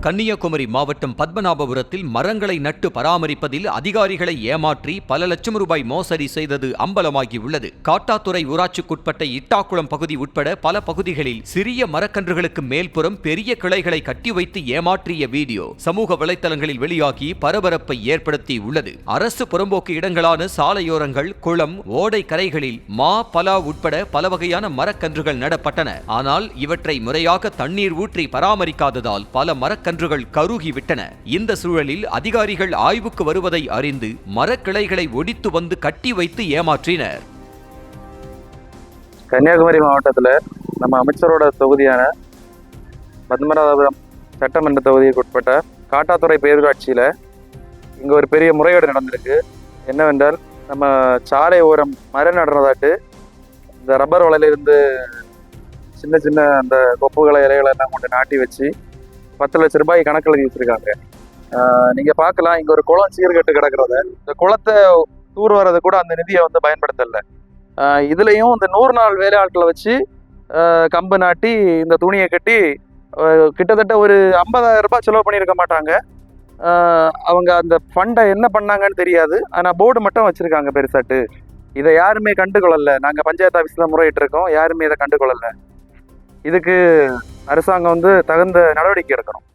கன்னியாகுமரி மாவட்டம் பத்மநாபபுரத்தில் மரங்களை நட்டு பராமரிப்பதில் அதிகாரிகளை ஏமாற்றி பல லட்சம் ரூபாய் மோசடி செய்தது அம்பலமாகியுள்ளது. காட்டாத்துறை ஊராட்சிக்குட்பட்ட இட்டாக்குளம் பகுதி உட்பட பல பகுதிகளில் சிறிய மரக்கன்றுகளுக்கு மேல்புறம் பெரிய கிளைகளை கட்டி வைத்து ஏமாற்றிய வீடியோ சமூக வலைதளங்களில் வெளியாகி பரபரப்பை ஏற்படுத்தி உள்ளது. அரசு புறம்போக்கு இடங்களான சாலையோரங்கள், குளம், ஓடை கரைகளில் மா, பலா உட்பட பல வகையான மரக்கன்றுகள் நடப்பட்டன. ஆனால் இவற்றை முறையாக தண்ணீர் ஊற்றி பராமரிக்காததால் பல மரக்கன்றுகள் கருகிவிட்டன. இந்த சூழலில் அதிகாரிகள் ஆய்வுக்கு வருவதை அறிந்து மரக்கிளைகளை ஒடித்து வந்து கட்டி வைத்து ஏமாற்றினர். கன்னியாகுமரி மாவட்டத்தில் நம்ம அமைச்சரோட தொகுதியான பத்மநாபபுரம் சட்டமன்ற தொகுதிக்கு உட்பட்ட காட்டாத்துறை பேரூராட்சியில் இங்கே ஒரு பெரிய முறைகேடு நடந்திருக்கு. என்னவென்றால், நம்ம சாலை ஓரம் மரம் நடுறதாட்டு இந்த ரப்பர் வலையிலிருந்து சின்ன சின்ன அந்த கொப்புகளை, இலைகளை எல்லாம் கொண்டு நாட்டி வச்சு 10 லட்சம் ரூபாய் கணக்கில் எழுதி வச்சிருக்காங்க. நீங்கள் பார்க்கலாம், இங்கே ஒரு குளம் சீர்கட்டு கிடக்கிறத, இந்த குளத்தை தூர் வர்றது கூட அந்த நிதியை பயன்படுத்தலை. இதுலேயும் இந்த 100 நாள் வேலை ஆட்களை வச்சு கம்பு நாட்டி இந்த துணியை கட்டி கிட்டத்தட்ட ஒரு 50,000 ரூபாய் செலவு பண்ணியிருக்க மாட்டாங்க. அவங்க அந்த ஃபண்டை என்ன பண்ணாங்கன்னு தெரியாது. ஆனால் போர்டு மட்டும் வச்சுருக்காங்க பெருசாட்டு. இதை யாருமே கண்டுகொள்ளலை. நாங்கள் பஞ்சாயத்து ஆஃபீஸில் முறையிட்டு இருக்கோம், யாருமே இதை கண்டுகொள்ளலை. இதுக்கு அரசாங்கம் தகுந்த நடவடிக்கை எடுக்கணும்.